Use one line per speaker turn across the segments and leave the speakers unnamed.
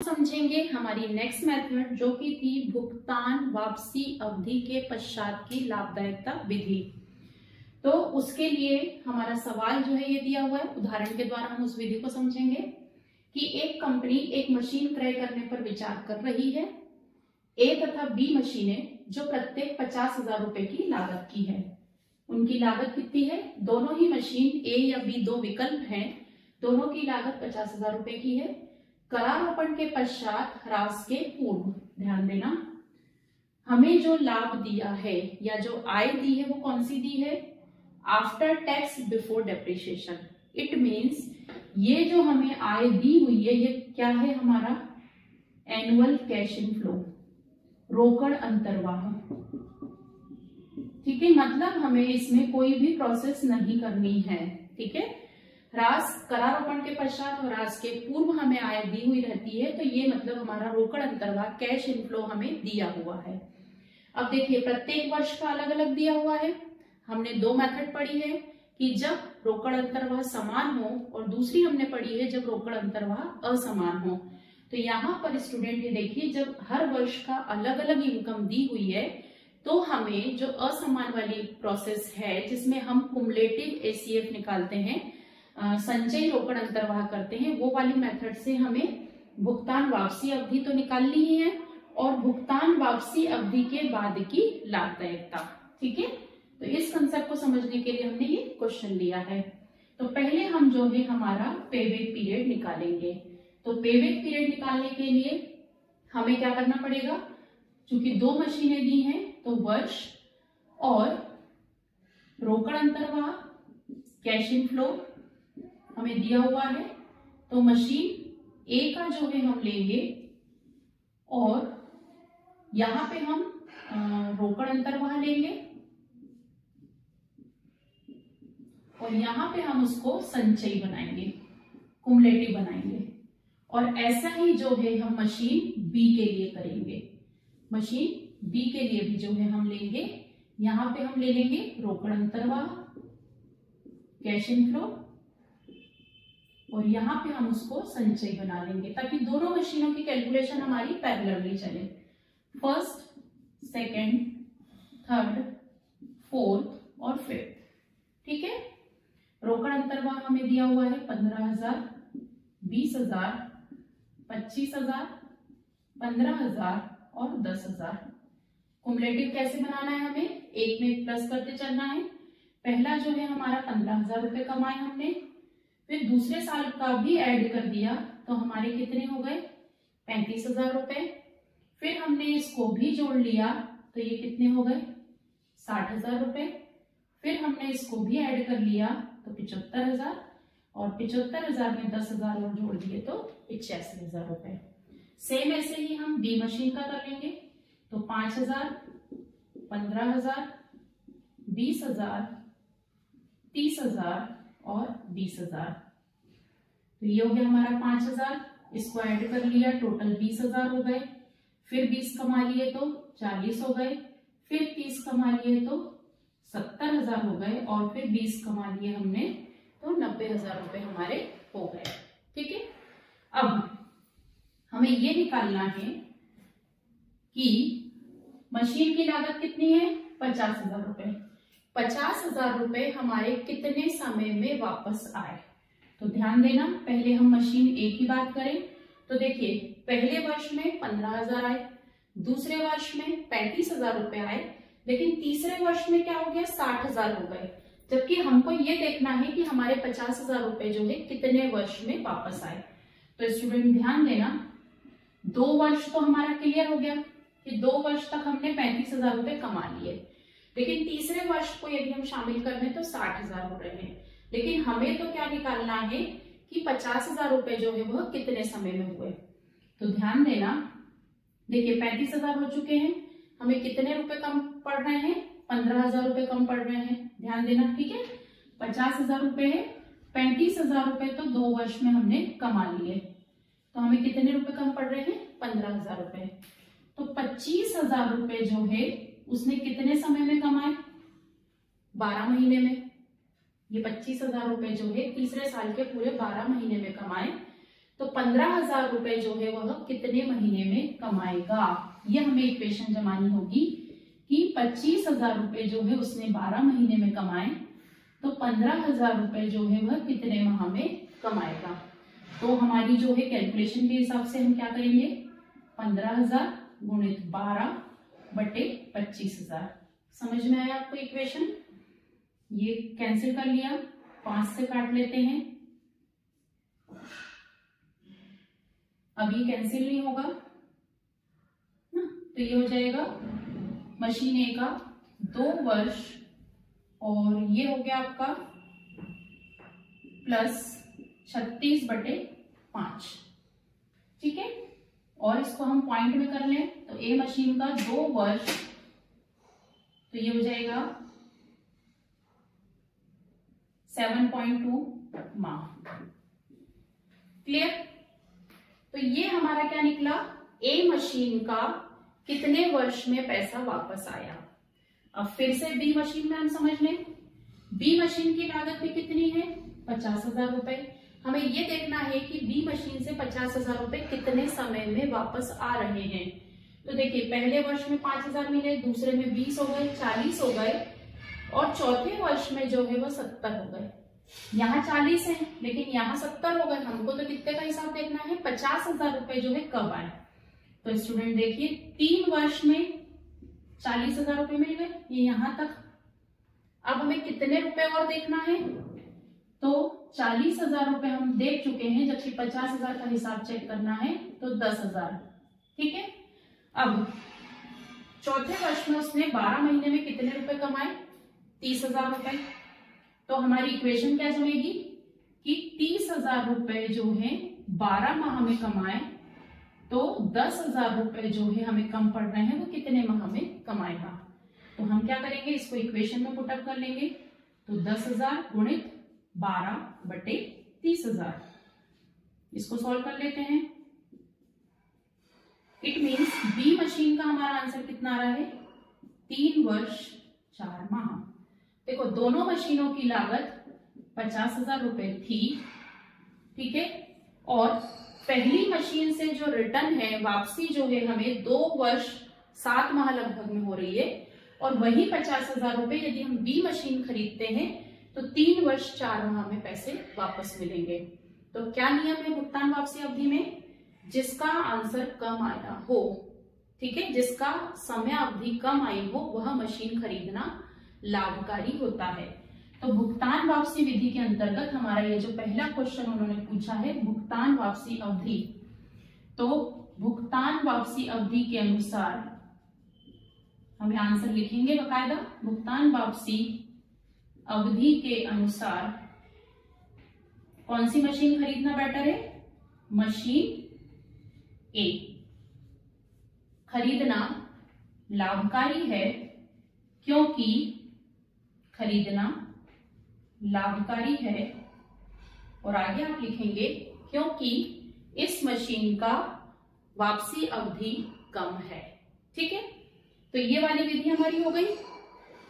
समझेंगे हमारी next method जो कि थी भुगतान वापसी अवधि के पश्चात की लाभदायकता विधि। तो उसके लिए हमारा सवाल जो है ये दिया हुआ है, उदाहरण के द्वारा हम उस विधि को समझेंगे कि एक कंपनी एक मशीन क्रय करने पर विचार कर रही है। ए तथा बी मशीनें जो प्रत्येक 50,000 रुपए की लागत की है। उनकी लागत कितनी है? दोनों ही मशीन ए या बी दो विकल्प हैं, दोनों की लागत 50,000 रुपए की है। करारोपण के पश्चात ह्रास के पूर्व, ध्यान देना, हमें जो लाभ दिया है या जो आय दी है वो कौन सी दी है? After tax before depreciation. It means ये जो हमें आय दी हुई है ये क्या है? हमारा एनुअल कैश इनफ्लो, रोकड़ अंतर्वाह। ठीक है, मतलब हमें इसमें कोई भी प्रोसेस नहीं करनी है। ठीक है, ह्रास करारोपण के पश्चात और ह्रास के पूर्व हमें आय दी हुई रहती है, तो ये मतलब हमारा रोकड़ अंतर्वाह कैश इनफ्लो हमें दिया हुआ है। अब देखिए प्रत्येक वर्ष का अलग अलग दिया हुआ है। हमने दो मेथड पढ़ी है कि जब रोकड़ अंतर्वाह समान हो और दूसरी हमने पढ़ी है जब रोकड़ अंतर्वाह असमान हो। तो यहाँ पर स्टूडेंट ये देखिए जब हर वर्ष का अलग अलग इनकम दी हुई है तो हमें जो असमान वाली प्रोसेस है जिसमें हम कुमुलेटिव एसीएफ निकालते हैं, संचयी रोकड़ अंतर्वाह करते हैं, वो वाली मेथड से हमें भुगतान वापसी अवधि तो निकालनी ही है और भुगतान वापसी अवधि के बाद की लाभदायकता। ठीक है, तो इस कंसेप्ट को समझने के लिए हमने ये क्वेश्चन लिया है। तो पहले हम जो है हमारा पेबैक पीरियड निकालेंगे। तो पेबैक पीरियड निकालने के लिए हमें क्या करना पड़ेगा? क्योंकि दो मशीनें दी हैं तो वर्ष और रोकड़ अंतर्वाह कैश इनफ्लो हमें दिया हुआ है। तो मशीन ए का जो है हम लेंगे और यहां पे हम रोकड़ अंतर्वाह लेंगे और यहां पे हम उसको संचयी बनाएंगे, कुमुलेटिव बनाएंगे। और ऐसा ही जो है हम मशीन बी के लिए करेंगे। मशीन बी के लिए भी जो है हम लेंगे, यहां पे हम ले लेंगे रोकड़ अंतर्वाह कैश इनफ्लो और यहाँ पे हम उसको संचयी बना लेंगे ताकि दोनों मशीनों की कैलकुलेशन हमारी पैरेलली चले। फर्स्ट, सेकंड, थर्ड, फोर्थ और फिफ्थ। ठीक है, रोकड़ अंतर्वाह हमें दिया हुआ है 15,000, 20,000, 25,000, 15,000 और 10,000। कुमुलेटिव कैसे बनाना है? हमें एक में प्लस करते चलना है। पहला जो है हमारा 15,000 रुपए कमाए हमने, फिर दूसरे साल का भी ऐड कर दिया तो हमारे कितने हो गए? 35,000 रुपए। फिर हमने इसको भी जोड़ लिया तो ये कितने हो गए? 60,000 रुपए। फिर हमने इसको भी ऐड कर लिया तो 75,000 और 75,000 में 10,000 और जोड़ दिए तो 85,000 रुपए। सेम ऐसे ही हम बी मशीन का कर लेंगे। तो 5,000, 15,000, 20,000, 30,000 और 20,000। तो ये हो गया हमारा 5,000, इसको ऐड कर लिया, टोटल 20,000 हो गए। फिर 20 कमा लिए तो 40 हो गए, फिर 30 कमा लिए तो 70,000 हो गए और फिर 20 कमा लिए हमने तो 90,000 रुपए हमारे हो गए। ठीक है, अब हमें ये निकालना है कि मशीन की लागत कितनी है? 50,000 रुपए। 50,000 रुपए हमारे कितने समय में वापस आए? तो ध्यान देना, पहले हम मशीन ए की बात करें तो देखिए पहले वर्ष में 15,000 आए, दूसरे वर्ष में 35,000 रुपए आए, लेकिन तीसरे वर्ष में क्या हो गया? 60,000 हो गए। जबकि हमको ये देखना है कि हमारे 50,000 रुपए जो है कितने वर्ष में वापस आए। तो स्टूडेंट ध्यान देना, 2 वर्ष तो हमारा क्लियर हो गया कि 2 वर्ष तक हमने 35,000 रुपए कमा लिए, लेकिन तीसरे वर्ष को यदि हम शामिल कर लें तो 60,000 हो रहे हैं। लेकिन हमें तो क्या निकालना है कि 50,000 रुपए जो है वह कितने समय में हुए। तो ध्यान देना, देखिए 35,000 हो चुके हैं, हमें कितने रुपए कम पड़ रहे हैं? 15,000 रुपए कम पड़ रहे हैं। ध्यान देना, ठीक है, 50,000 रुपए है, 35,000 रुपए तो 2 वर्ष में हमने कमा लिए, तो हमें कितने रुपए कम पड़ रहे हैं? 15,000 रुपए। तो 25,000 रुपए जो है उसने कितने समय में कमाए? 12 महीने में। ये 25,000 रुपए जो है तीसरे साल के पूरे 12 महीने में कमाए। तो 15,000 रुपए जो है वह कितने महीने में कमाएगा। यह हमें इक्वेशन जमानी होगी कि 25,000 रुपए जो है उसने 12 महीने में कमाए, तो 15,000 रुपए जो है वह कितने माह में कमाएगा। तो हमारी जो है कैलकुलेशन के हिसाब से हम क्या करेंगे, 15,000 गुणित 12 बटे 25,000। समझ में आया आपको इक्वेशन? ये कैंसिल कर लिया, 5 से काट लेते हैं, अभी कैंसिल नहीं होगा ना, तो ये हो जाएगा मशीन ए का 2 वर्ष और ये हो गया आपका प्लस 36 बटे 5। ठीक है, और इसको हम पॉइंट में कर लें तो ए मशीन का 2 वर्ष, तो ये हो जाएगा 7.2 माह। क्लियर? तो ये हमारा क्या निकला, ए मशीन का कितने वर्ष में पैसा वापस आया। अब फिर से बी मशीन में हम समझ लें, बी मशीन की लागत भी कितनी है, 50,000 रुपए। हमें ये देखना है कि बी मशीन से 50,000 रुपए कितने समय में वापस आ रहे हैं। तो देखिए, पहले वर्ष में 5,000 मिले, दूसरे में 20 हो गए, 40 हो गए, और चौथे वर्ष में जो है वो 70 हो गए। यहाँ 40 है लेकिन यहाँ 70 हो गए। हमको तो कितने का हिसाब देखना है, 50,000 रुपए जो है कब आए। तो स्टूडेंट देखिए, 3 वर्ष में 40,000 रुपए मिल गए, ये यहाँ तक। अब हमें कितने रुपए और देखना है, तो 40,000 रुपए हम देख चुके हैं, जबकि 50,000 का हिसाब चेक करना है तो 10,000। ठीक है, अब चौथे वर्ष में उसने 12 महीने में कितने रुपए कमाए, 30,000 रुपए। तो हमारी इक्वेशन क्या जमेगी कि 30,000 रुपए जो है 12 माह में कमाए, तो 10,000 रुपए जो है हमें कम पड़ रहे हैं, वो कितने माह में कमाएगा। तो हम क्या करेंगे, इसको इक्वेशन में पुटअप कर लेंगे, तो 10,000 गुणित 12 बटे 30,000। इसको सॉल्व कर लेते हैं। इट मीन्स बी मशीन का हमारा आंसर कितना आ रहा है, 3 वर्ष 4 माह। देखो, दोनों मशीनों की लागत 50,000 रुपए थी, ठीक है, और पहली मशीन से जो रिटर्न है, वापसी जो है हमें 2 वर्ष 7 माह लगभग में हो रही है, और वही 50,000 रुपए यदि हम बी मशीन खरीदते हैं तो 3 वर्ष 4 माह में पैसे वापस मिलेंगे। तो क्या नियम है भुगतान वापसी अवधि में, जिसका आंसर कम आया हो, ठीक है, जिसका समय अवधि कम आई हो, वह मशीन खरीदना लाभकारी होता है। तो भुगतान वापसी विधि के अंतर्गत हमारा ये जो पहला क्वेश्चन उन्होंने पूछा है, भुगतान वापसी अवधि, तो भुगतान वापसी अवधि के अनुसार हमें आंसर लिखेंगे बकायदा। भुगतान वापसी अवधि के अनुसार कौन सी मशीन खरीदना बेटर है, मशीन ए खरीदना लाभकारी है, क्योंकि खरीदना लाभकारी है, और आगे आप लिखेंगे क्योंकि इस मशीन का वापसी अवधि कम है। ठीक है, तो ये वाली विधि हमारी हो गई।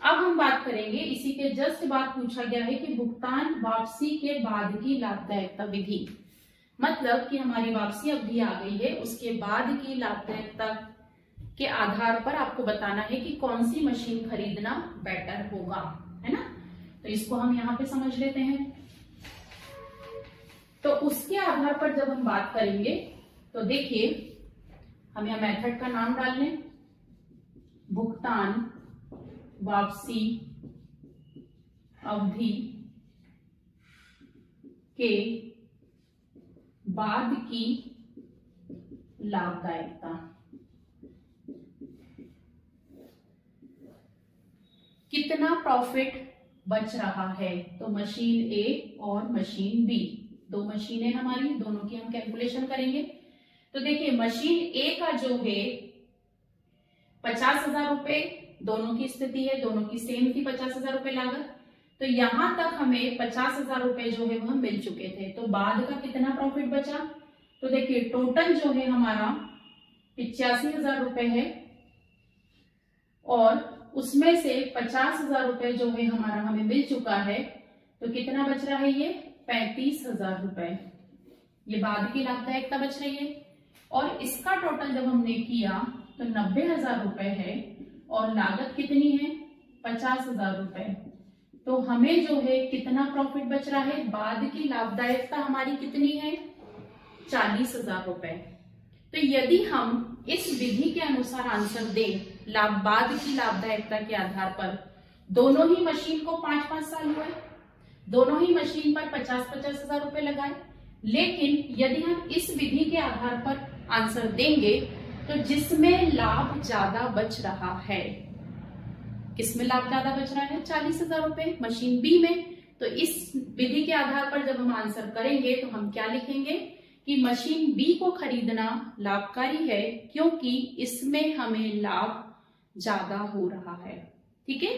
अब हम बात करेंगे, इसी के जस्ट बाद पूछा गया है कि भुगतान वापसी के बाद की लाभदायकता विधि, मतलब कि हमारी वापसी अवधि आ गई है, उसके बाद की लाभदायकता के आधार पर आपको बताना है कि कौन सी मशीन खरीदना बेटर होगा, है ना। तो इसको हम यहाँ पे समझ लेते हैं। तो उसके आधार पर जब हम बात करेंगे तो देखिए, हम यहाँ मेथड का नाम डाल लें, भुगतान वापसी अवधि के बाद की लाभदायकता। कितना प्रॉफिट बच रहा है, तो मशीन ए और मशीन बी, 2 मशीनें हमारी, दोनों की हम कैलकुलेशन करेंगे। तो देखिए, मशीन ए का जो है 50,000 रुपए, दोनों की स्थिति है, दोनों की सेम थी 50,000 रुपए लागत। तो यहां तक हमें 50,000 रुपए जो है वह मिल चुके थे, तो बाद का कितना प्रॉफिट बचा, तो देखिए टोटल जो है हमारा 85,000 रुपए है, और उसमें से 50,000 रुपए जो है हमारा हमें मिल चुका है, तो कितना बच रहा है, ये 35,000 रुपए ये बाद की लाभदायकता बच रही है। और इसका टोटल जब हमने किया तो 90,000 रुपए है और लागत कितनी है 50,000 रुपए। तो हमें जो है कितना प्रॉफिट बच रहा है, बाद की लाभदायकता हमारी कितनी है 40,000 रुपए। तो यदि हम इस विधि के अनुसार आंसर दें बाद की लाभदायकता के आधार पर, दोनों ही मशीन को 5-5 साल हुए, दोनों ही मशीन पर 50,000 रुपए लगाए, लेकिन यदि हम इस विधि के आधार पर आंसर देंगे तो जिसमें लाभ ज्यादा बच रहा है, किसमें लाभ ज्यादा बच रहा है 40,000 रुपए मशीन बी में। तो इस विधि के आधार पर जब हम आंसर करेंगे तो हम क्या लिखेंगे कि मशीन बी को खरीदना लाभकारी है क्योंकि इसमें हमें लाभ ज्यादा हो रहा है। ठीक है,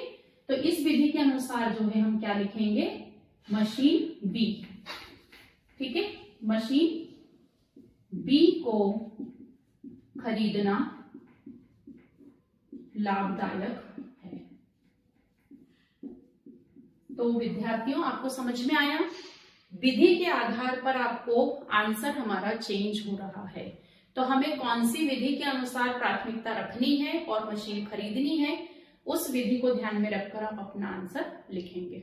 तो इस विधि के अनुसार जो है हम क्या लिखेंगे मशीन बी। ठीक है, मशीन बी को खरीदना लाभदायक है। तो विद्यार्थियों आपको समझ में आया, विधि के आधार पर आपको आंसर हमारा चेंज हो रहा है। तो हमें कौन सी विधि के अनुसार प्राथमिकता रखनी है और मशीन खरीदनी है, उस विधि को ध्यान में रखकर आप अपना आंसर लिखेंगे।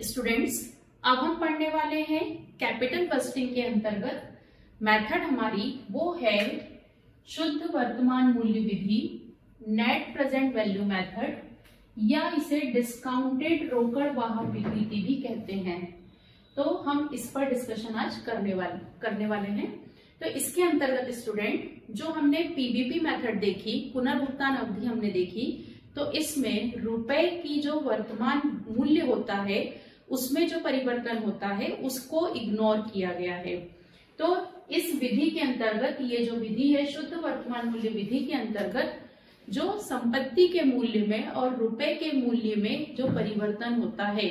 स्टूडेंट्स, अब हम पढ़ने वाले हैं कैपिटल बजटिंग के अंतर्गत मेथड हमारी वो है शुद्ध वर्तमान मूल्य विधि, नेट प्रेजेंट वैल्यू मेथड, या इसे डिस्काउंटेड रोकड़ वाहक विधि भी कहते हैं। तो हम इस पर डिस्कशन आज करने वाले हैं। तो इसके अंतर्गत स्टूडेंट जो हमने पीबीपी मेथड देखी, पुनर्भुगतान अवधि हमने देखी, तो इसमें रुपए की जो वर्तमान मूल्य होता है उसमें जो परिवर्तन होता है उसको इग्नोर किया गया है। तो इस विधि के अंतर्गत, ये जो विधि है शुद्ध वर्तमान मूल्य विधि के अंतर्गत, जो संपत्ति के मूल्य में और रुपए के मूल्य में जो परिवर्तन होता है,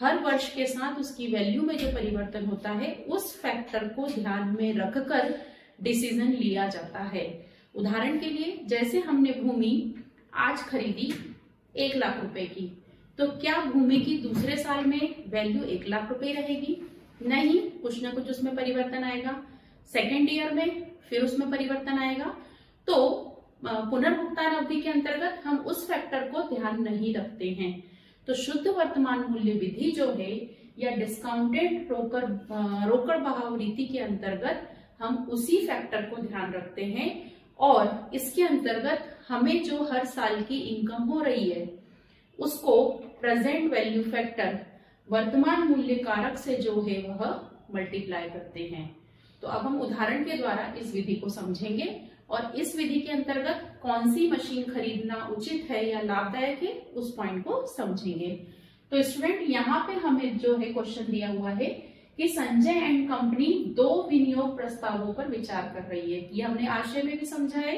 हर वर्ष के साथ उसकी वैल्यू में जो परिवर्तन होता है, उस फैक्टर को ध्यान में रखकर डिसीजन लिया जाता है। उदाहरण के लिए, जैसे हमने भूमि आज खरीदी 1 लाख रुपए की, तो क्या भूमि की दूसरे साल में वैल्यू 1 लाख रुपए रहेगी? नहीं, कुछ ना कुछ उसमें परिवर्तन आएगा। सेकेंड ईयर में फिर उसमें परिवर्तन आएगा। तो पुनर्भुगतान अवधि के अंतर्गत हम उस फैक्टर को ध्यान नहीं रखते हैं। तो शुद्ध वर्तमान मूल्य विधि जो है या डिस्काउंटेड रोकड़ बहाव रीति के अंतर्गत हम उसी फैक्टर को ध्यान रखते हैं और इसके अंतर्गत हमें जो हर साल की इनकम हो रही है उसको प्रेजेंट वैल्यू फैक्टर, वर्तमान मूल्य कारक से जो है वह मल्टीप्लाई करते हैं। तो अब हम उदाहरण के द्वारा इस विधि को समझेंगे और इस विधि के अंतर्गत कौन सी मशीन खरीदना उचित है या लाभदायक है उस पॉइंट को समझेंगे। तो स्टूडेंट, यहाँ पे हमें जो है क्वेश्चन दिया हुआ है कि संजय एंड कंपनी 2 विनियोग प्रस्तावों पर विचार कर रही है। ये हमने आशय में भी समझा है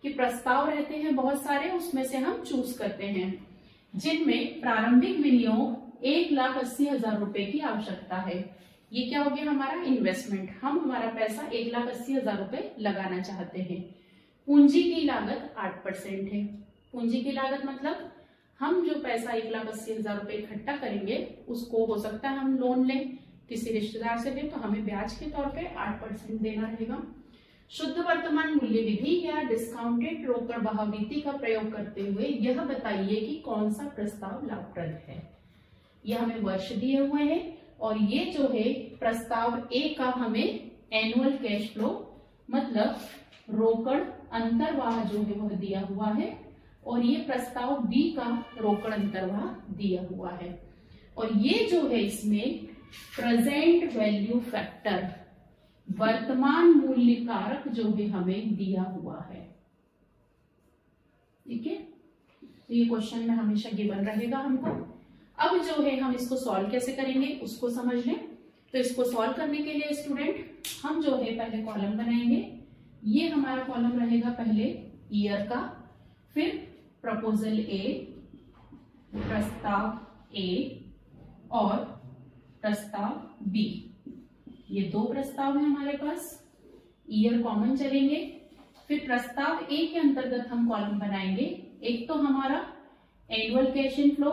कि प्रस्ताव रहते हैं बहुत सारे, उसमें से हम चूज करते हैं जिनमें प्रारंभिक विनियोग 1,80,000 रुपए की आवश्यकता है। ये क्या हो गया हमारा इन्वेस्टमेंट, हम हमारा पैसा 1,80,000 रुपए लगाना चाहते हैं। पूंजी की लागत 8% है। पूंजी की लागत मतलब हम जो पैसा 1,80,000 रुपए इकट्ठा करेंगे उसको हो सकता है हम लोन लें, किसी रिश्तेदार से लें, तो हमें ब्याज के तौर पे 8% देना रहेगा। शुद्ध वर्तमान मूल्य विधि या डिस्काउंटेड रोकड़ बहाव रीति का प्रयोग करते हुए यह बताइए कि कौन सा प्रस्ताव लाभप्रद है। यह हमें वर्ष दिए हुए हैं और ये जो है प्रस्ताव ए का हमें एनुअल कैश फ्लो मतलब रोकड़ अंतर्वाह जो है वह दिया हुआ है और ये प्रस्ताव बी का रोकड़ अंतर्वाह दिया हुआ है। और ये जो है इसमें प्रेजेंट वैल्यू फैक्टर, वर्तमान मूल्य कारक जो है हमें दिया हुआ है। ठीक है, तो ये क्वेश्चन में हमेशा गिवन रहेगा हमको। अब जो है हम इसको सॉल्व कैसे करेंगे उसको समझ लें। तो इसको सॉल्व करने के लिए स्टूडेंट हम जो है पहले कॉलम बनाएंगे। ये हमारा कॉलम रहेगा पहले ईयर का, फिर प्रपोजल ए, प्रस्ताव ए और प्रस्ताव बी। ये 2 प्रस्ताव है हमारे पास, ईयर कॉमन चलेंगे। फिर प्रस्ताव ए के अंतर्गत हम कॉलम बनाएंगे। एक तो हमारा एनुअल कैश इनफ्लो,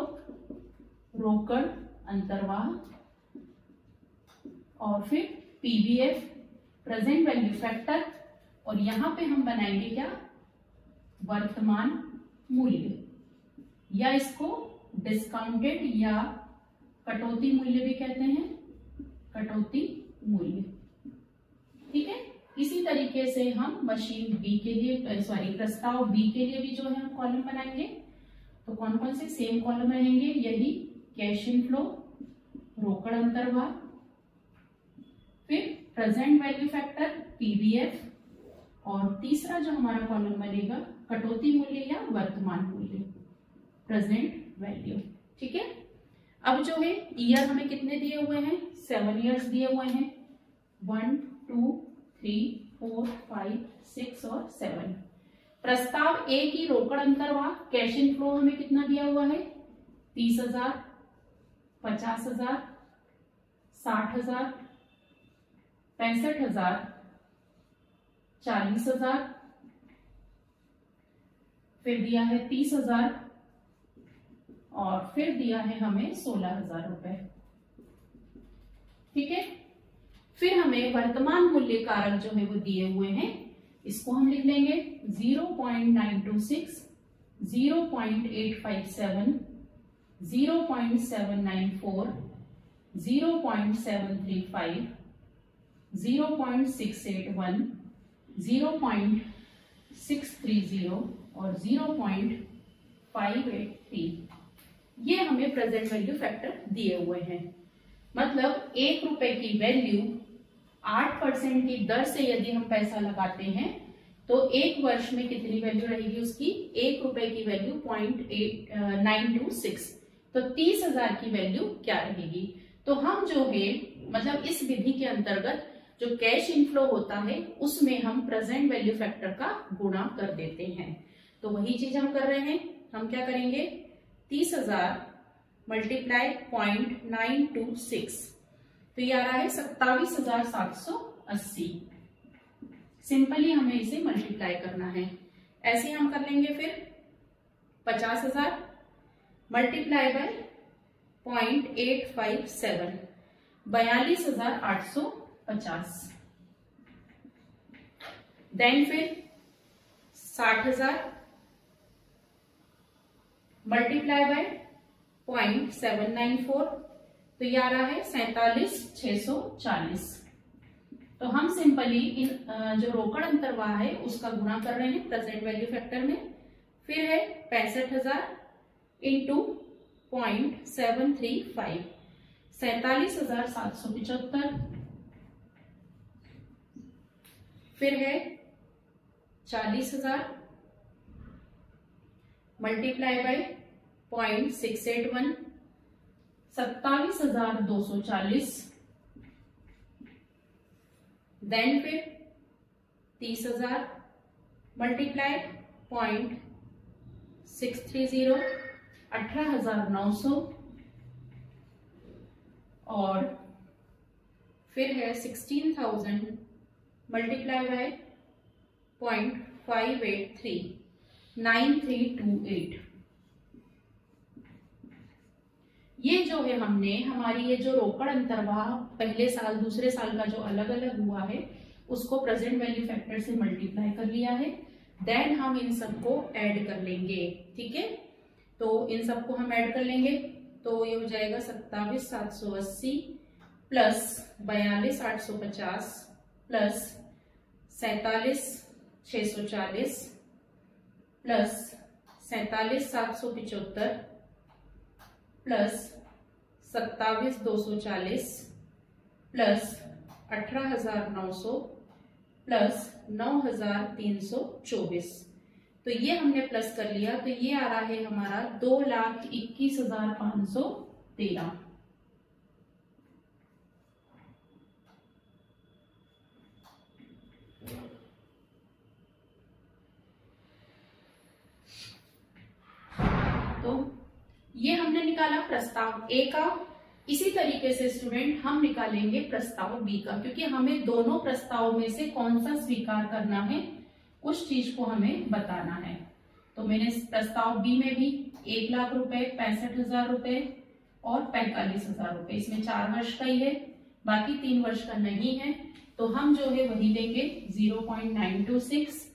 रोकड़ अंतर्वाह, और फिर पीवीएफ, प्रेजेंट वैल्यू फैक्टर, और यहां पे हम बनाएंगे क्या, वर्तमान मूल्य, या इसको डिस्काउंटेड या कटौती मूल्य भी कहते हैं, कटौती मूल्य। ठीक है, इसी तरीके से हम मशीन बी के लिए प्रस्ताव बी के लिए भी जो है हम कॉलम बनाएंगे। तो कौन कौन से सेम कॉलम रहेंगे, यही कैश इनफ्लो, रोकड़ अंतर्वाह, फिर प्रेजेंट वैल्यू फैक्टर पीवीएफ, और तीसरा जो हमारा कॉलम बनेगा कटौती मूल्य या वर्तमान मूल्य, प्रेजेंट वैल्यू। ठीक है, अब जो है ईयर हमें कितने दिए हुए हैं, 7 इयर्स दिए हुए हैं, 1 2 3 4 5 6 और 7। प्रस्ताव ए की रोकड़ अंतर्वाह कैश इनफ्लो हमें कितना दिया हुआ है, 30,000, 50,000, 60,000, 65,000, 40,000, फिर दिया है 30,000 और फिर दिया है हमें 16,000 रुपए। ठीक है, फिर हमें वर्तमान मूल्य कारक जो है वो दिए हुए हैं, इसको हम लिख लेंगे 0.926, 0.857, 0.794, 0.735, 0.681, 0.630 और 0.583। ये हमें प्रेजेंट वैल्यू फैक्टर दिए हुए हैं। मतलब 1 रुपए की वैल्यू 8% की दर से यदि हम पैसा लगाते हैं तो 1 वर्ष में कितनी वैल्यू रहेगी उसकी, 1 रुपए की वैल्यू 0.926, तो 30,000 की वैल्यू क्या रहेगी। तो हम जो है मतलब इस विधि के अंतर्गत जो कैश इनफ्लो होता है उसमें हम प्रेजेंट वैल्यू फैक्टर का गुणा कर देते हैं। तो वही चीज हम कर रहे हैं, हम क्या करेंगे, 30,000 मल्टीप्लाई 0.926, तो ये आ रहा है 27,780। सिंपली हमें इसे मल्टीप्लाई करना है। ऐसे हम कर लेंगे फिर 50,000 मल्टीप्लाई बाय 0.857, 42,850। देन फिर 60,000 मल्टीप्लाई बाय 0.794, तो ये आ रहा है 47,640। तो हम सिंपली इन जो रोकड़ अंतर्वाह है उसका गुणा कर रहे हैं प्रेजेंट वैल्यू फैक्टर में। फिर है 65,000 इंटू 0.735, 47,775। फिर है 40,000 मल्टीप्लाई बाय 0.681, 27,240। देन फिर 30,000 मल्टीप्लाई 0.630, 18,900। और फिर है 16,000 मल्टीप्लाई बाय 0.583, 9328। ये जो है हमने हमारी ये जो रोकड़ अंतर्वाह पहले साल दूसरे साल का जो अलग अलग हुआ है उसको प्रेजेंट वैल्यू फैक्टर से मल्टीप्लाई कर लिया है। देन हम इन सबको ऐड कर लेंगे। ठीक है, तो इन सबको हम ऐड कर लेंगे तो ये हो जाएगा 27,780 plus 42,850 plus 47,640 plus 47,775 plus 27,240 plus 18,900 plus 9,324। तो ये हमने प्लस कर लिया, तो ये आ रहा है हमारा 2,21,513। तो ये हमने निकाला प्रस्ताव ए का। इसी तरीके से स्टूडेंट हम निकालेंगे प्रस्ताव बी का, क्योंकि हमें दोनों प्रस्ताव में से कौन सा स्वीकार करना है उस चीज को हमें बताना है। तो मैंने प्रस्ताव बी में भी 1 लाख रुपए, 65,000 रुपए और 45,000 रुपए, इसमें 4 वर्ष का ही है, बाकी 3 वर्ष का नहीं है, तो हम जो है वही लेंगे 0.926,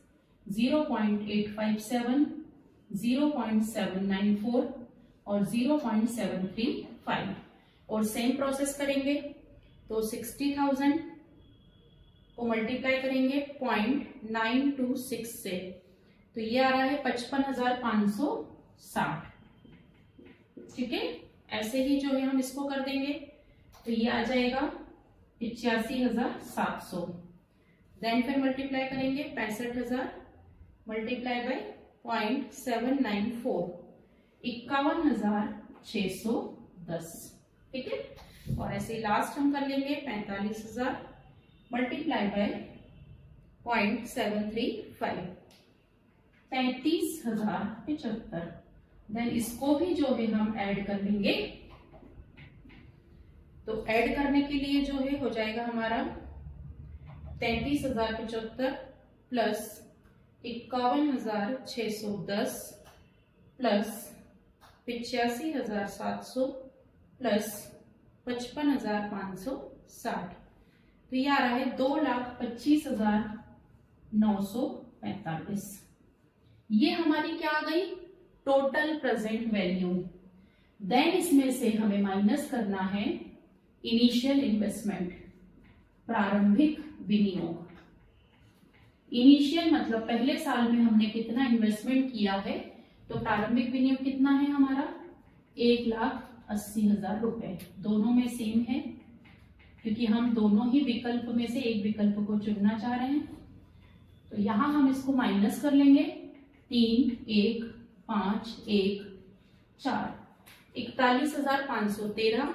0.857, 0.794 और 0.735 और सेम प्रोसेस करेंगे। तो 60,000 को मल्टीप्लाई करेंगे 0.926 से, तो ये आ रहा है 55,560। ठीक है, ऐसे ही जो है हम इसको कर देंगे, तो ये आ जाएगा 85,700। देन फिर मल्टीप्लाई करेंगे 65,000 मल्टीप्लाई बाय 0.794, 51,610। ठीक है, और ऐसे लास्ट हम कर लेंगे 45,000 मल्टीप्लाई बाय 0.735, 33,075। देन इसको भी जो है हम ऐड कर लेंगे, तो ऐड करने के लिए जो है हो जाएगा हमारा 33,075 प्लस 51,610 प्लस 85,700 प्लस 55,560, तो ये आ रहा है 2,25,945। ये हमारी क्या आ गई, टोटल प्रेजेंट वैल्यू। देन इसमें से हमें माइनस करना है इनिशियल इन्वेस्टमेंट, प्रारंभिक विनियोग। इनिशियल मतलब पहले साल में हमने कितना इन्वेस्टमेंट किया है, तो प्रारंभिक विनियोग कितना है हमारा 1,80,000 रुपए। दोनों में सेम है, क्योंकि हम दोनों ही विकल्प में से एक विकल्प को चुनना चाह रहे हैं। तो यहां हम इसको माइनस कर लेंगे, 3, 1, 5, 1, 4, 41,513,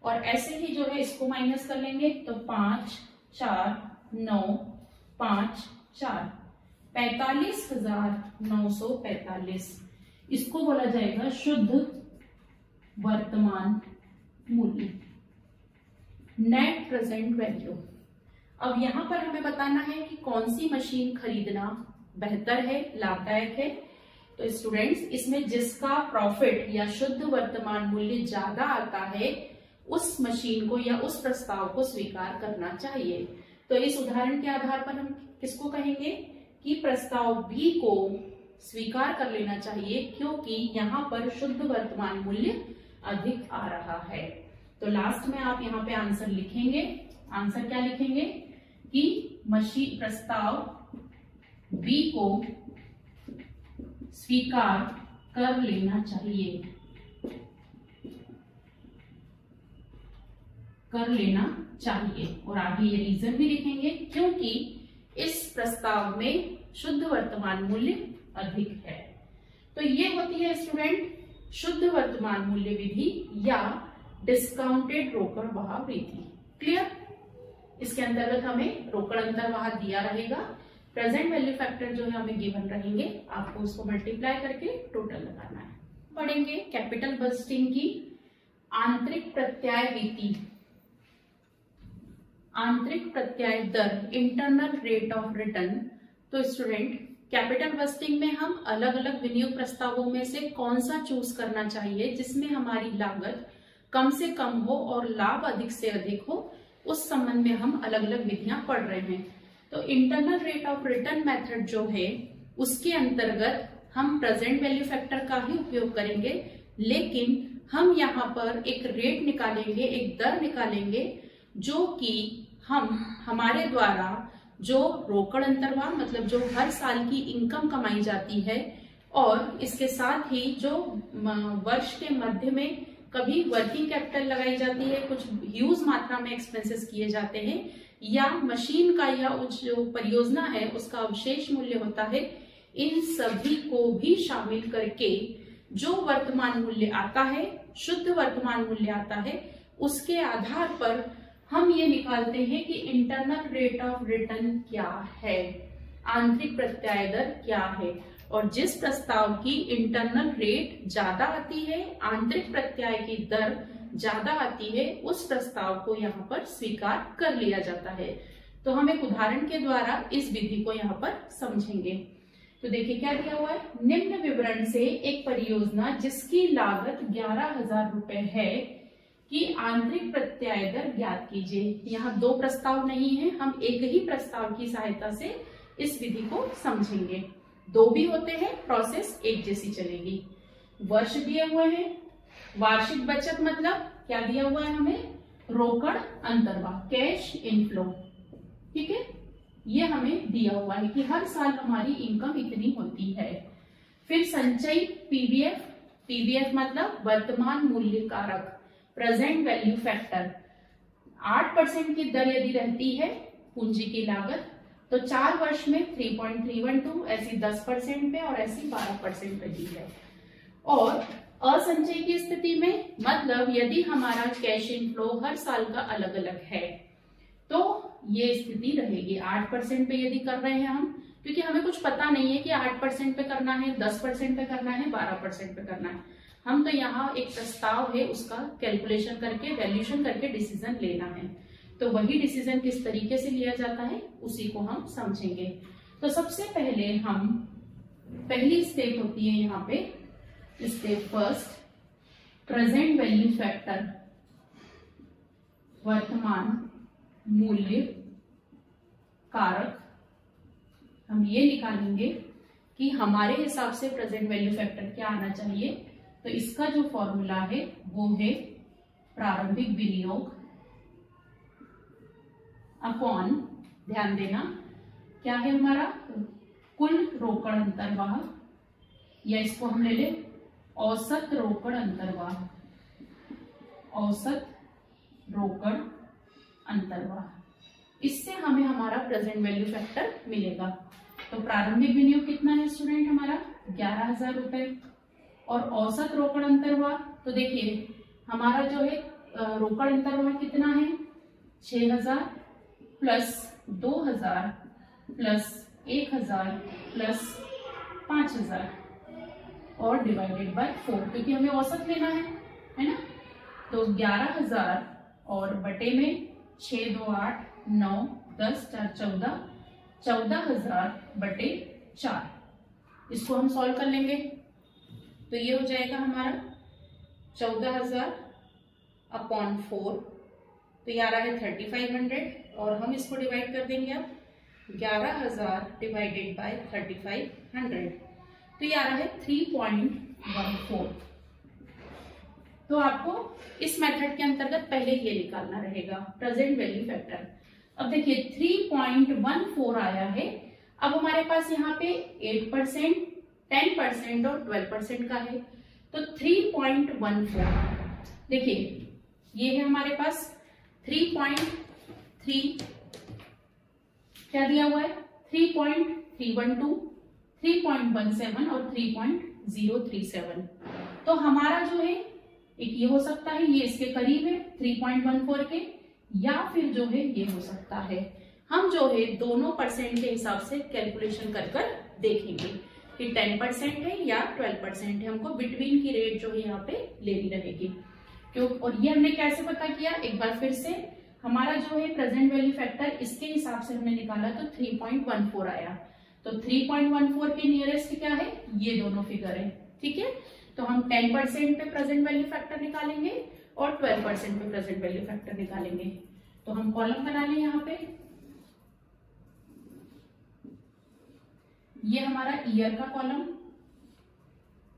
और ऐसे ही जो है इसको माइनस कर लेंगे, तो 5, 4, 9, 5, 4, 45,945। इसको बोला जाएगा शुद्ध वर्तमान मूल्य, नेट प्रेजेंट वैल्यू। अब यहां पर हमें बताना है कि कौन सी मशीन खरीदना बेहतर है, लाभदायक है। तो स्टूडेंट्स, इसमें जिसका प्रॉफिट या शुद्ध वर्तमान मूल्य ज्यादा आता है उस मशीन को या उस प्रस्ताव को स्वीकार करना चाहिए। तो इस उदाहरण के आधार पर हम किसको कहेंगे कि प्रस्ताव बी को स्वीकार कर लेना चाहिए, क्योंकि यहाँ पर शुद्ध वर्तमान मूल्य अधिक आ रहा है। तो लास्ट में आप यहाँ पे आंसर लिखेंगे। आंसर क्या लिखेंगे कि मशीन प्रस्ताव बी को स्वीकार कर लेना चाहिए, कर लेना चाहिए। और आगे ये रीजन भी लिखेंगे, क्योंकि इस प्रस्ताव में शुद्ध वर्तमान मूल्य अधिक है। तो ये होती है स्टूडेंट शुद्ध वर्तमान मूल्य विधि या डिस्काउंटेड रोकड़ बहाव विधि। क्लियर? इसके अंतर्गत हमें रोकड़ अंतर्वाह दिया रहेगा, प्रेजेंट वैल्यू फैक्टर जो है हमें गिवन रहेंगे, आपको उसको मल्टीप्लाई करके टोटल लगाना है। पढ़ेंगे कैपिटल बजटिंग की आंतरिक प्रत्याय रीति, आंतरिक प्रत्याय दर, इंटरनल रेट ऑफ रिटर्न। तो स्टूडेंट, कैपिटल बजटिंग में हम अलग अलग विनियोग प्रस्तावों में से कौन सा चूज करना चाहिए जिसमें हमारी लागत कम से कम हो और लाभ अधिक से अधिक हो, उस संबंध में हम अलग अलग विधियां पढ़ रहे हैं। तो internal rate of return method जो है उसके अंतर्गत हम प्रेजेंट वैल्यू फैक्टर का ही उपयोग करेंगे, लेकिन हम यहाँ पर एक रेट निकालेंगे, एक दर निकालेंगे, जो कि हम हमारे द्वारा जो रोकड़ अंतर्वाह मतलब जो हर साल की इनकम कमाई जाती है, और इसके साथ ही जो वर्ष के मध्य में कभी वर्किंग कैपिटल लगाई जाती है, कुछ ह्यूज मात्रा में एक्सपेंसेस किए जाते हैं, या मशीन का या जो परियोजना है उसका अवशेष मूल्य होता है, इन सभी को भी शामिल करके जो वर्तमान मूल्य आता है, शुद्ध वर्तमान मूल्य आता है, उसके आधार पर हम ये निकालते हैं कि इंटरनल रेट ऑफ रिटर्न क्या है, आंतरिक प्रत्याय दर क्या है। और जिस प्रस्ताव की इंटरनल रेट ज्यादा आती है, आंतरिक प्रत्याय की दर ज्यादा आती है, उस प्रस्ताव को यहाँ पर स्वीकार कर लिया जाता है। तो हम एक उदाहरण के द्वारा इस विधि को यहाँ पर समझेंगे। तो देखिए क्या दिया हुआ है, निम्न विवरण से एक परियोजना जिसकी लागत 11,000 रुपए है कि आंतरिक प्रत्याय दर ज्ञात कीजिए। यहाँ दो प्रस्ताव नहीं है, हम एक ही प्रस्ताव की सहायता से इस विधि को समझेंगे। दो भी होते हैं, प्रोसेस एक जैसी चलेगी। वर्ष दिए हुए हैं, वार्षिक बचत मतलब क्या दिया हुआ है हमें, रोकड़ अंतर्वाह, कैश इनफ्लो, ठीक है, ये हमें दिया हुआ है कि हर साल हमारी इनकम इतनी होती है। फिर संचयी पीवीएफ, पीवीएफ मतलब वर्तमान मूल्य कारक, प्रेजेंट वैल्यू फैक्टर। 8% की दर यदि रहती है पूंजी की लागत तो 4 वर्ष में 3.312, ऐसी 10% पे और ऐसी 12% पे दी है। और असंचय की स्थिति में मतलब यदि हमारा कैश इनफ्लो हर साल का अलग अलग है तो ये स्थिति रहेगी। 8% पे यदि कर रहे हैं हम, क्योंकि हमें कुछ पता नहीं है कि 8% पे करना है, 10% पे करना है, 12% पे करना है, हम तो यहाँ एक प्रस्ताव है उसका कैलकुलेशन करके, वैल्यूएशन करके डिसीजन लेना है। तो वही डिसीजन किस तरीके से लिया जाता है उसी को हम समझेंगे। तो सबसे पहले हम, पहली स्टेप होती है यहाँ पे step first, present value factor, वर्तमान मूल्य कारक। हम ये निकालेंगे कि हमारे हिसाब से प्रेजेंट वैल्यू फैक्टर क्या आना चाहिए। तो इसका जो फॉर्मूला है वो है प्रारंभिक विनियोग अपॉन, ध्यान देना क्या है हमारा, कुल रोकड़ अंतर्वाह, या इसको हम ले ले औसत रोकड़ अंतर्वाह, औसत रोकड़ अंतर्वाह। इससे हमें हमारा प्रेजेंट वैल्यू फैक्टर मिलेगा। तो प्रारंभिक विनियोग कितना है स्टूडेंट हमारा, 11,000 रुपए, और औसत रोकड़ अंतर्वाह तो देखिए हमारा जो है रोकड़ अंतर्वाह कितना है, 6,000 प्लस 2,000 प्लस 1,000 प्लस 5,000 और डिवाइडेड बाय 4, क्योंकि हमें औसत लेना है ना। तो 11,000 और बटे में 6, 2, 8, 9, 10, 4, 14, 14,000 बटे 4, इसको हम सॉल्व कर लेंगे। तो ये हो जाएगा हमारा 14,000 अपॉन 4, तो ये आ रहा है 3,500, और हम इसको डिवाइड कर देंगे अब 11,000 डिवाइडेड बाय 3,500, तो ये आ रहा है 3.14। तो आपको इस मेथड के अंतर्गत पहले ये निकालना रहेगा प्रेजेंट वैल्यू फैक्टर। अब देखिए 3.14 आया है। अब हमारे पास यहाँ पे 8%, 10% और 12% का है। तो 3.14 देखिए ये है हमारे पास 3.3, क्या दिया हुआ है 3.312, 3.17 और 3.037। तो हमारा जो है एक ये हो सकता है, ये इसके करीब है 3.14 के, या फिर जो है ये हो सकता है। हम जो है दोनों परसेंट के हिसाब से कैलकुलेशन कर कर देखेंगे कि 10% है या 12% है। हमको बिटवीन की रेट जो है यहाँ पे लेनी रहेगी। क्यों, और ये हमने कैसे पता किया, एक बार फिर से हमारा जो है प्रेजेंट वैल्यू फैक्टर इसके हिसाब से हमने निकाला तो 3.14 आया। तो 3.14 के नियरेस्ट क्या है, ये दोनों फिगर है, ठीक है। तो हम 10% पे प्रेजेंट वैल्यू फैक्टर निकालेंगे और 12% पे प्रेजेंट वैल्यू फैक्टर निकालेंगे। तो हम कॉलम बना लें यहाँ पे, ये हमारा ईयर का कॉलम,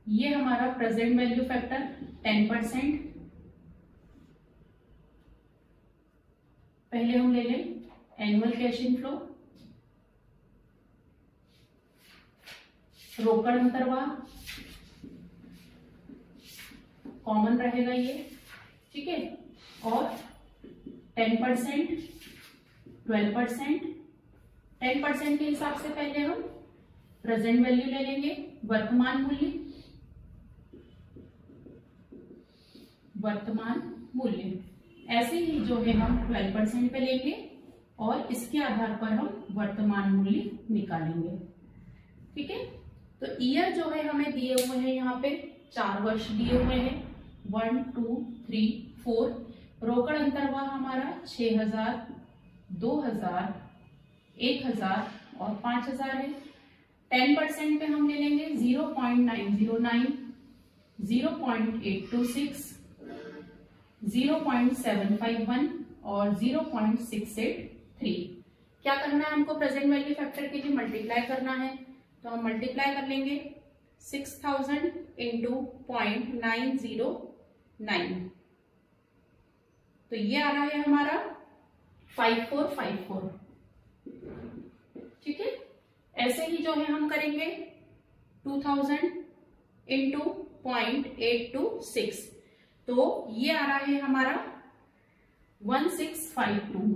ये हमारा प्रेजेंट वैल्यू फैक्टर 10%। पहले हम ले लें एनुअल कैश इनफ्लो, रोकड़ अंतर्वाह कॉमन रहेगा ये, ठीक है, और 10%, 12%, 10% के हिसाब से पहले हम प्रेजेंट वैल्यू ले लेंगे, वर्तमान मूल्य, वर्तमान मूल्य। ऐसे ही जो है हम 12% पे लेंगे और इसके आधार पर हम वर्तमान मूल्य निकालेंगे, ठीक है। तो ईयर जो है हमें दिए हुए हैं यहाँ पे 4 वर्ष दिए हुए हैं, 1, 2, 3, 4। रोकड़ अंतर्वाह हमारा 6,000, 2,000, 1,000 और 5,000 है। 10% पे हम ले लेंगे 0.909, 0.826, 0.751 और 0.683। क्या करना है हमको? प्रेजेंट वैल्यू फैक्टर के लिए मल्टीप्लाई करना है, तो हम मल्टीप्लाई कर लेंगे 6000 इंटू 0.909, तो ये आ रहा है हमारा 5454। ठीक है, ऐसे ही जो है हम करेंगे 2000 इंटू 0.826, तो ये आ रहा है हमारा 1652।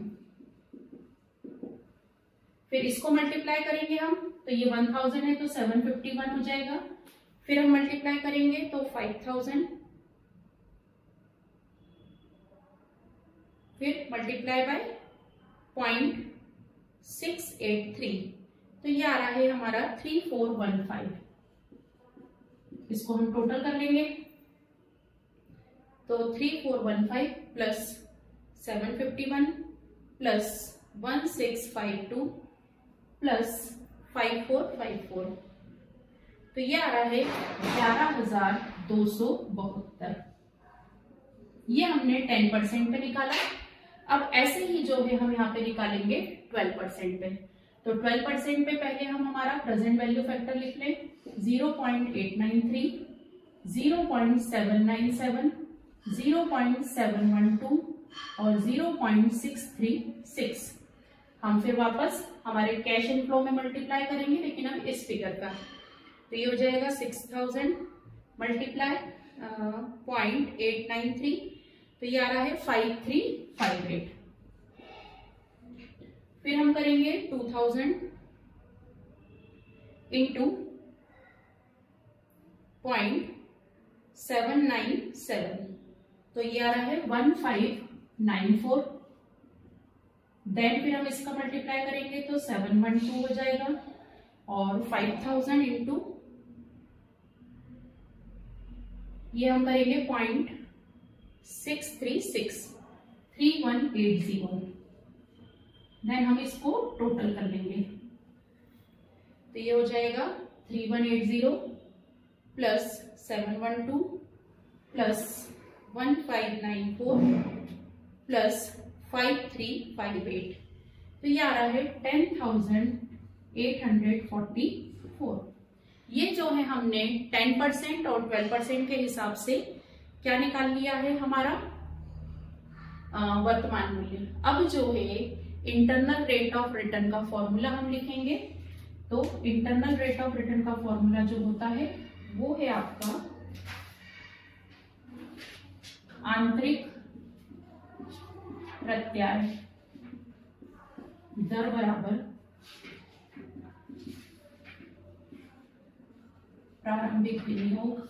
फिर इसको मल्टीप्लाई करेंगे हम, तो ये 1000 है तो 751 हो जाएगा। फिर हम मल्टीप्लाई करेंगे तो 5000, फिर मल्टीप्लाई बाय 0.683, तो ये आ रहा है हमारा 3415। इसको हम टोटल कर लेंगे, तो 3415 प्लस 751 प्लस 1652 प्लस 5454, तो ये आ रहा है 11272। ये हमने 10% पे निकाला। अब ऐसे ही जो है हम यहाँ पे निकालेंगे 12% पे, तो 12% पे पहले हम हमारा प्रेजेंट वैल्यू फैक्टर लिख लें 0.893, 0.797, 0.712 और 0.636। हम फिर वापस हमारे कैश इनफ्लो में मल्टीप्लाई करेंगे, लेकिन अब इस फिगर का, तो ये हो जाएगा 6000 मल्टीप्लाई 0.893, तो ये आ रहा है 5358। फिर हम करेंगे 2000 इंटू 0.797, तो ये आ रहा है 1594। देन फिर हम इसका मल्टीप्लाई करेंगे तो 712 हो जाएगा, और 5000 इंटू ये हम करेंगे 0.636 3180। देन हम इसको टोटल कर लेंगे, तो ये हो जाएगा 3180 प्लस 712 प्लस 1594 प्लस 5358, तो ये आ रहा है 10,844। ये जो है हमने 10% और 12% के हिसाब से क्या निकाल लिया है हमारा वर्तमान मूल्य। अब जो है इंटरनल रेट ऑफ रिटर्न का फॉर्मूला हम लिखेंगे, तो इंटरनल रेट ऑफ रिटर्न का फॉर्मूला जो होता है वो है आपका आंतरिक प्रत्याय दर बराबर प्रारंभिक विनियोग,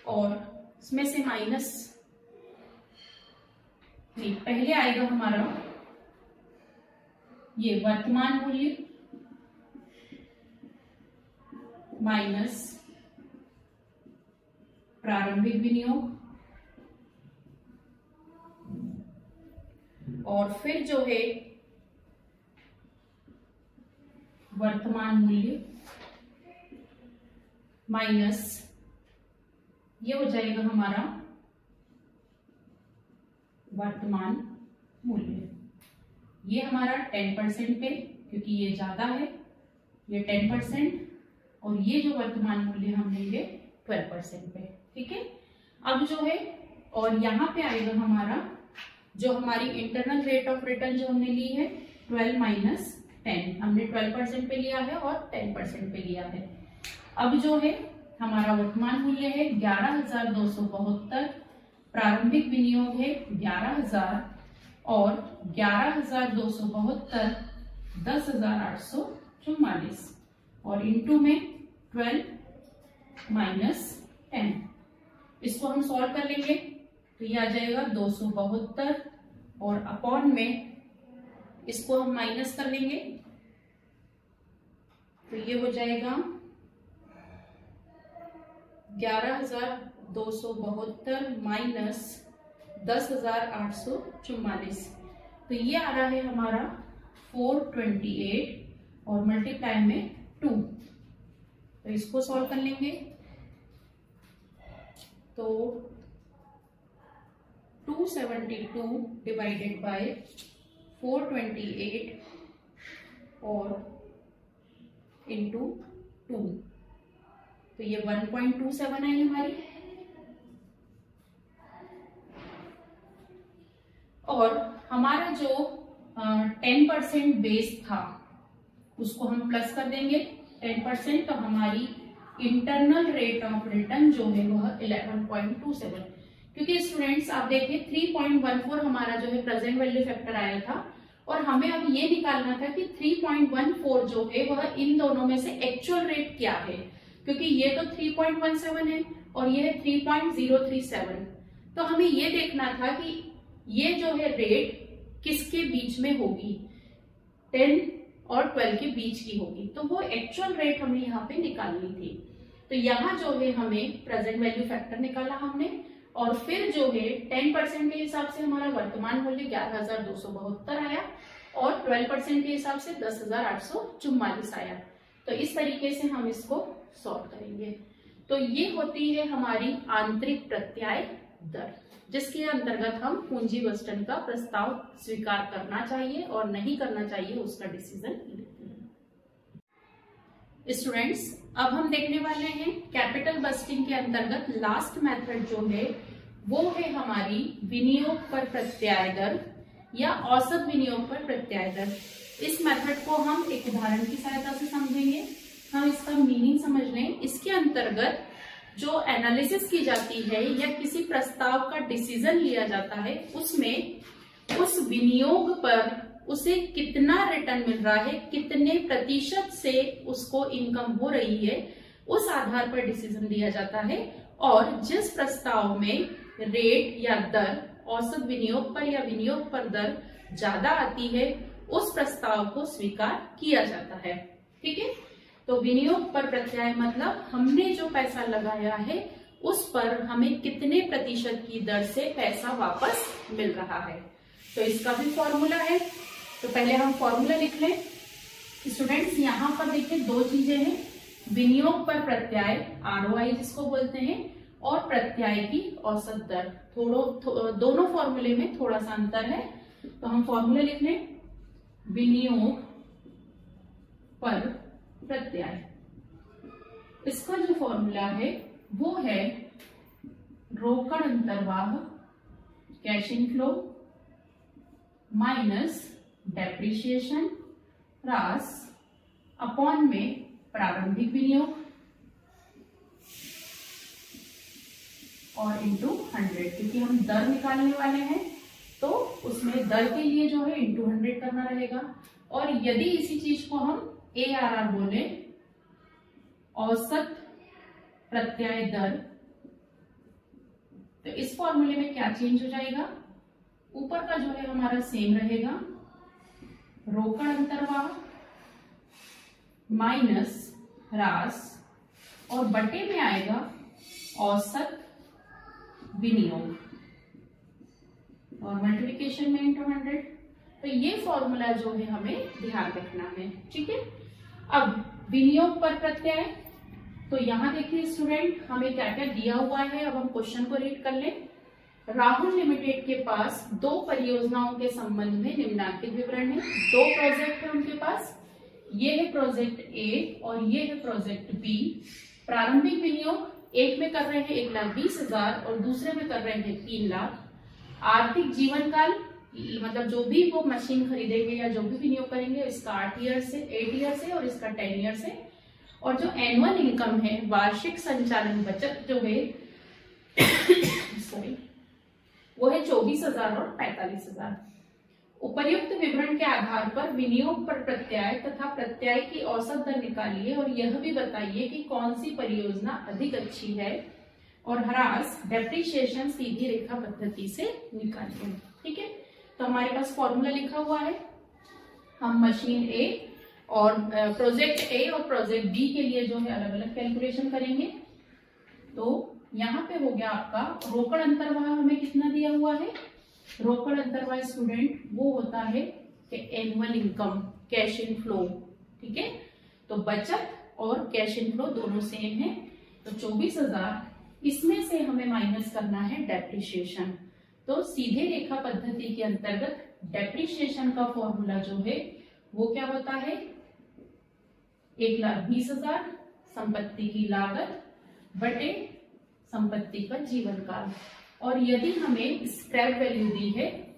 और इसमें से माइनस, नहीं पहले आएगा हमारा ये वर्तमान मूल्य माइनस प्रारंभिक विनियोग, और फिर जो है वर्तमान मूल्य माइनस ये हो जाएगा हमारा वर्तमान मूल्य। ये हमारा 10% पे, क्योंकि ये ज्यादा है, ये 10%, और ये जो वर्तमान मूल्य हम लेंगे 12% पे। ठीक है, अब जो है और यहाँ पे आएगा हमारा जो हमारी इंटरनल रेट ऑफ रिटर्न जो हमने ली है 12 माइनस 10, हमने 12% पे लिया है और 10% पे लिया है। अब जो है हमारा वर्तमान मूल्य है 11,272, प्रारंभिक विनियोग है 11,000, और 11,272 10,844, और इंटू में 12 माइनस 10। इसको हम सॉल्व कर लेंगे, तो ये आ जाएगा 272, और अपॉन में इसको हम माइनस कर लेंगे, तो ये हो जाएगा 11,272 माइनस 10,844, तो ये आ रहा है हमारा 428, और मल्टीप्लाई में 2, तो इसको सॉल्व कर लेंगे, तो 272 डिवाइडेड बाय 428 और इंटू 2, तो ये 1.27 आई हमारी। और हमारा जो 10% बेस था उसको हम प्लस कर देंगे 10%, तो हमारी इंटरनल रेट ऑफ रिटर्न जो है वह 11.27। क्योंकि स्टूडेंट्स आप देखिए 3.14 हमारा जो है प्रेजेंट वैल्यू फैक्टर आया था, और हमें अब ये निकालना था कि 3.14 जो है वह इन दोनों में से एक्चुअल रेट क्या है, क्योंकि ये तो 3.17 है और ये है 3.037। तो हमें ये देखना था कि ये जो है रेट किसके बीच में होगी, 10 और 12 के बीच की होगी, तो वो एक्चुअल रेट हमें यहाँ पे निकालनी थी। तो यहाँ जो है हमें प्रेजेंट वैल्यू फैक्टर निकाला हमने, और फिर जो है 10% के हिसाब से हमारा वर्तमान मूल्य 11,272 आया और 12% के हिसाब से 10,844 आया। तो इस तरीके से हम इसको सॉल्व करेंगे। तो ये होती है हमारी आंतरिक प्रत्याय दर, जिसके अंतर्गत हम पूंजी वस्तन का प्रस्ताव स्वीकार करना चाहिए और नहीं करना चाहिए उसका डिसीजन लेते हैं। स्टूडेंट्स, अब हम देखने वाले हैं कैपिटल बस्टिंग के अंतर्गत लास्ट मेथड जो है वो है हमारी विनियोग पर प्रत्याय दर या औसत विनियोग पर प्रत्याय दर। इस मेथड को हम एक उदाहरण की सहायता से समझेंगे, हम इसका मीनिंग समझ लें। इसके अंतर्गत जो एनालिसिस की जाती है या किसी प्रस्ताव का डिसीजन लिया जाता है, उसमें उस विनियोग पर उसे कितना रिटर्न मिल रहा है, कितने प्रतिशत से उसको इनकम हो रही है, उस आधार पर डिसीजन दिया जाता है। और जिस प्रस्ताव में रेट या दर औसत विनियोग पर या विनियोग पर दर ज्यादा आती है, उस प्रस्ताव को स्वीकार किया जाता है। ठीक है, तो विनियोग पर प्रत्याय मतलब हमने जो पैसा लगाया है उस पर हमें कितने प्रतिशत की दर से पैसा वापस मिल रहा है। तो इसका भी फॉर्मूला है, तो पहले हम फॉर्मूला लिख लें। स्टूडेंट्स, यहाँ पर देखिए दो चीजें हैं, विनियोग पर प्रत्याय ROI जिसको बोलते हैं, और प्रत्याय की औसत दर। दोनों फॉर्मूले में थोड़ा सा अंतर है, तो हम फॉर्मूला लिख लें। विनियोग पर प्रत्याय, इसका जो फॉर्मूला है वो है रोकड़ अंतर्वाह कैश इनफ्लो माइनस डेप्रिसिएशन ह्रास अपॉन में प्रारंभिक विनियोग और इंटू 100, क्योंकि हम दर निकालने वाले हैं तो उसमें दर के लिए जो है इंटू 100 करना रहेगा। और यदि इसी चीज को हम ARR बोले, औसत प्रत्याय दर, तो इस फॉर्मूले में क्या चेंज हो जाएगा, ऊपर का जो है हमारा सेम रहेगा, रोकड़ अंतर्वाह माइनस ह्रास और बटे में आएगा औसत विनियोग और मल्टीप्लिकेशन में इंटू 100। तो ये फॉर्मूला जो है हमें ध्यान रखना है। ठीक है, अब विनियोग पर प्रत्याय, तो यहां देखिए स्टूडेंट हमें क्या क्या दिया हुआ है। अब हम क्वेश्चन को रीड कर लें। राहुल लिमिटेड के पास 2 परियोजनाओं के संबंध में निम्नलिखित विवरण है। 2 प्रोजेक्ट है उनके पास, ये है प्रोजेक्ट ए और ये है प्रोजेक्ट बी। प्रारंभिक विनियोग एक में कर रहे हैं 1,20,000 और दूसरे में कर रहे हैं 3 लाख। आर्थिक जीवन काल मतलब जो भी वो मशीन खरीदेंगे या जो भी विनियोग करेंगे, इसका 8 ईयर से और इसका 10 ईयर से। और जो एनुअल इनकम है, वार्षिक संचालन बचत जो है सॉरी वो है 24,000 और 45,000। उपर्युक्त विवरण के आधार पर विनियोग पर प्रत्याय तथा प्रत्याय की औसत दर निकालिए और यह भी बताइए कि कौन सी परियोजना अधिक अच्छी है, और ह्रास डेप्रिसिएशन सीधी रेखा पद्धति से निकालिए। ठीक है, तो हमारे पास फॉर्मूला लिखा हुआ है। हम मशीन ए और प्रोजेक्ट ए और प्रोजेक्ट बी के लिए जो है अलग अलग कैलकुलेशन करेंगे। तो यहाँ पे हो गया आपका रोकड़ अंतर्वाह, हमें कितना दिया हुआ है, रोकड़ अंतर्वाह स्टूडेंट वो होता है कि annual income cash in flow. ठीक है, तो बचत और कैश इन फ्लो दोनों सेम है, तो 24,000। इसमें से हमें माइनस करना है डेप्रिसिएशन, तो सीधे रेखा पद्धति के अंतर्गत डेप्रिसिएशन का फॉर्मूला जो है वो क्या होता है, 1,20,000 संपत्ति की लागत बटे संपत्ति का जीवन काल। और यदि हमें स्क्रैप वैल्यू दी है,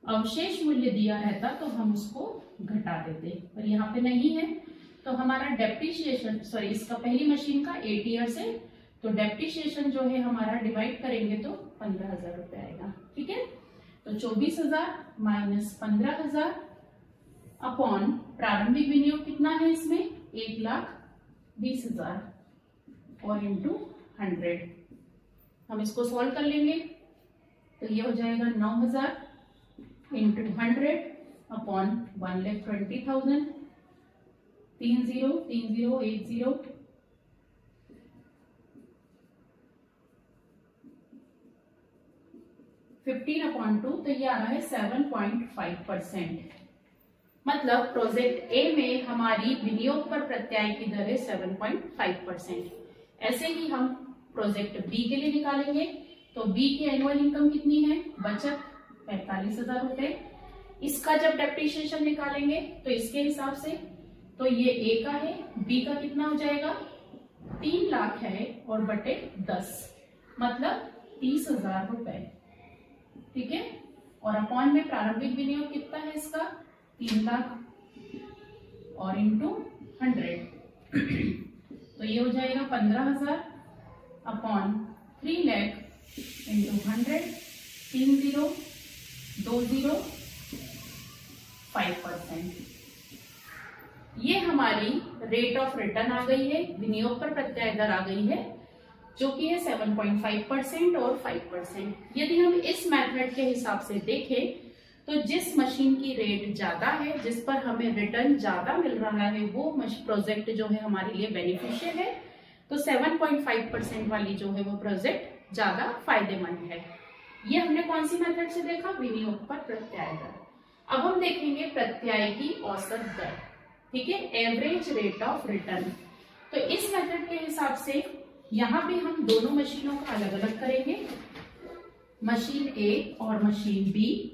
अवशेष मूल्य दिया रहता तो हम उसको घटा देते, पर यहाँ पे नहीं है। तो हमारा डेप्रिसिएशन, सॉरी इसका पहली मशीन का 8 ईयर्स है, तो डेप्रिसिएशन जो है हमारा डिवाइड करेंगे तो 15,000 रुपए आएगा। ठीक है, तो 24,000 माइनस 15,000 अपॉन प्रारंभिक विनियोग कितना है इसमें, 1,20,000 और इंटू 100। हम इसको सॉल्व कर लेंगे तो ये हो जाएगा 9,000 इंटू 100 अपॉन 1,20,000, 30,30,80 15/2, तो ये आ रहा है 7.5%। मतलब प्रोजेक्ट ए में हमारी विनियोग पर प्रत्याय की दर है 7.5%। ऐसे ही हम प्रोजेक्ट बी के लिए निकालेंगे। तो बी की एनुअल इनकम कितनी है, बचत 45,000 रुपए। इसका जब डेप्रिसिएशन निकालेंगे तो इसके हिसाब से तो ये ए का है, बी का कितना हो जाएगा, 3 लाख है और बटे 10 मतलब 30,000 रुपए। ठीक है, और अपॉन में प्रारंभिक विनियोग कितना है इसका, 3 लाख और इंटू 100 तो ये हो जाएगा 15,000 अपॉन 3 लाख इंटू 100, 30,20,5%। ये हमारी रेट ऑफ रिटर्न आ गई है, विनियोग पर प्रत्याय दर आ गई है, जो कि है 7.5% और 5%। यदि हम इस मेथड के हिसाब से देखें तो जिस मशीन की रेट ज्यादा है, जिस पर हमें रिटर्न ज्यादा मिल रहा है, वो प्रोजेक्ट जो है हमारे लिए बेनिफिशियल है। तो 7.5% वाली जो है वो प्रोजेक्ट ज्यादा फायदेमंद है। ये हमने कौन सी मेथड से देखा, विनियोग पर प्रत्याय दर। अब हम देखेंगे प्रत्याय की औसत दर। ठीक है, एवरेज रेट ऑफ रिटर्न। तो इस मेथड के हिसाब से यहाँ पे हम दोनों मशीनों का अलग अलग करेंगे, मशीन ए और मशीन बी।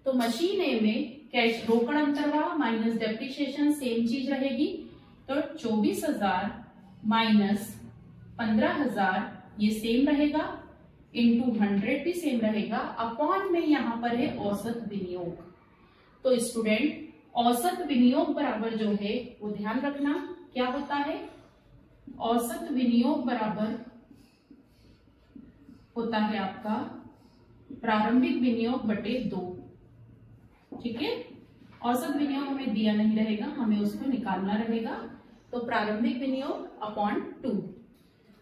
तो मशीन ए में कैश रोकड़ अंतर्वाह माइनस डेप्रिसिएशन सेम चीज रहेगी। तो 24,000 माइनस 15,000 ये सेम रहेगा, इंटू 100 भी सेम रहेगा, अपॉन में यहाँ पर है औसत विनियोग। तो स्टूडेंट औसत विनियोग बराबर जो है वो ध्यान रखना क्या होता है, औसत विनियोग बराबर होता है आपका प्रारंभिक विनियोग बटे 2। ठीक है, औसत विनियोग हमें दिया नहीं रहेगा, हमें उसको निकालना रहेगा। तो प्रारंभिक विनियोग अपॉन 2।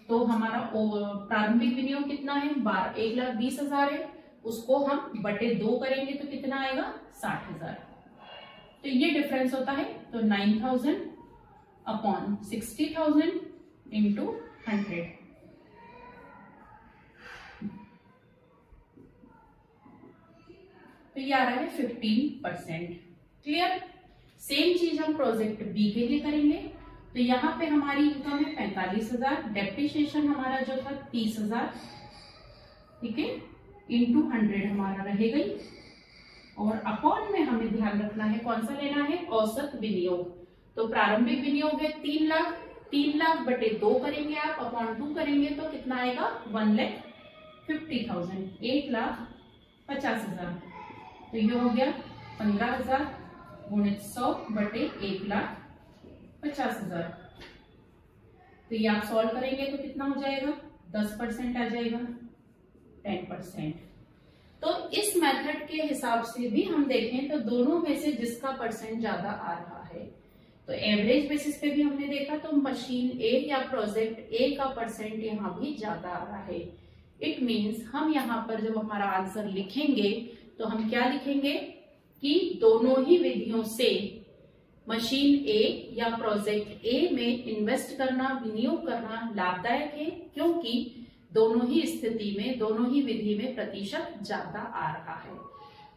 तो हमारा प्रारंभिक विनियोग कितना है, 1,20,000 है, उसको हम बटे 2 करेंगे तो कितना आएगा, 60,000। तो ये डिफरेंस होता है। तो 9,000 अपॉन 60,000 इंटू 100। तो ये आ रहा है 15%। क्लियर। सेम चीज हम प्रोजेक्ट बी के लिए करेंगे। तो यहाँ पे हमारी इनकम है 45,000, डेप्रिसिएशन हमारा जो था 30,000, ठीक है, इंटू 100 हमारा रह गई। और अपॉन में हमें ध्यान रखना है कौन सा लेना है, औसत विनियोग। तो प्रारंभिक विनियोग है 3 लाख, 3 लाख बटे 2 करेंगे आप, अपॉन 2 करेंगे तो कितना आएगा, 1,50,000, 1,50,000। तो ये हो गया 15,000 गुणित 100 बटे 1,50,000। तो ये आप सॉल्व करेंगे तो कितना हो जाएगा, 10% आ जाएगा, 10%। तो इस मेथड के हिसाब से भी हम देखें तो दोनों में से जिसका परसेंट ज्यादा आ रहा है, तो एवरेज बेसिस पे भी हमने देखा तो मशीन ए या प्रोजेक्ट ए का परसेंट यहाँ भी ज्यादा आ रहा है। इट मीन्स हम यहाँ पर जब हमारा आंसर लिखेंगे तो हम क्या लिखेंगे कि दोनों ही विधियों से मशीन ए या प्रोजेक्ट ए में इन्वेस्ट करना, विनियोग करना लाभदायक है, क्योंकि दोनों ही स्थिति में, दोनों ही विधि में प्रतिशत ज्यादा आ रहा है।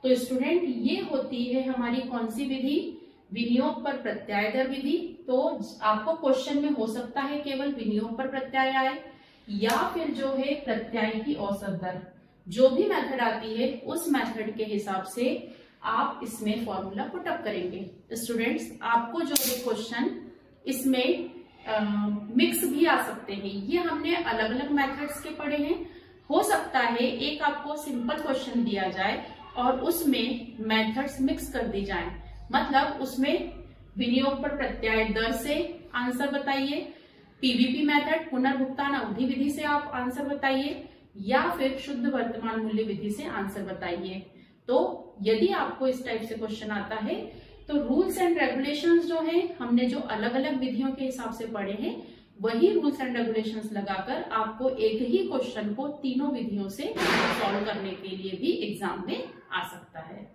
तो स्टूडेंट ये होती है हमारी कौन सी विधि, विनियोग पर प्रत्याय दर विधि। तो आपको क्वेश्चन में हो सकता है केवल विनियोग पर प्रत्याय आए या फिर जो है प्रत्याय की औसत दर। जो भी मेथड आती है उस मेथड के हिसाब से आप इसमें फॉर्मूला पुट अप करेंगे। स्टूडेंट्स, आपको जो भी क्वेश्चन इसमें मिक्स भी आ सकते हैं, ये हमने अलग अलग मेथड्स के पढ़े हैं। हो सकता है एक आपको सिंपल क्वेश्चन दिया जाए और उसमें मेथड्स मिक्स कर दी जाए, मतलब उसमें विनियोग पर प्रत्याय दर से आंसर बताइए, पीवीपी मेथड पुनर्भुगतान अवधि विधि से आप आंसर बताइए, या फिर शुद्ध वर्तमान मूल्य विधि से आंसर बताइए। तो यदि आपको इस टाइप से क्वेश्चन आता है तो रूल्स एंड रेगुलेशंस जो है हमने जो अलग अलग विधियों के हिसाब से पढ़े हैं, वही रूल्स एंड रेगुलेशंस लगाकर आपको एक ही क्वेश्चन को तीनों विधियों से सॉल्व करने के लिए भी एग्जाम में आ सकता है।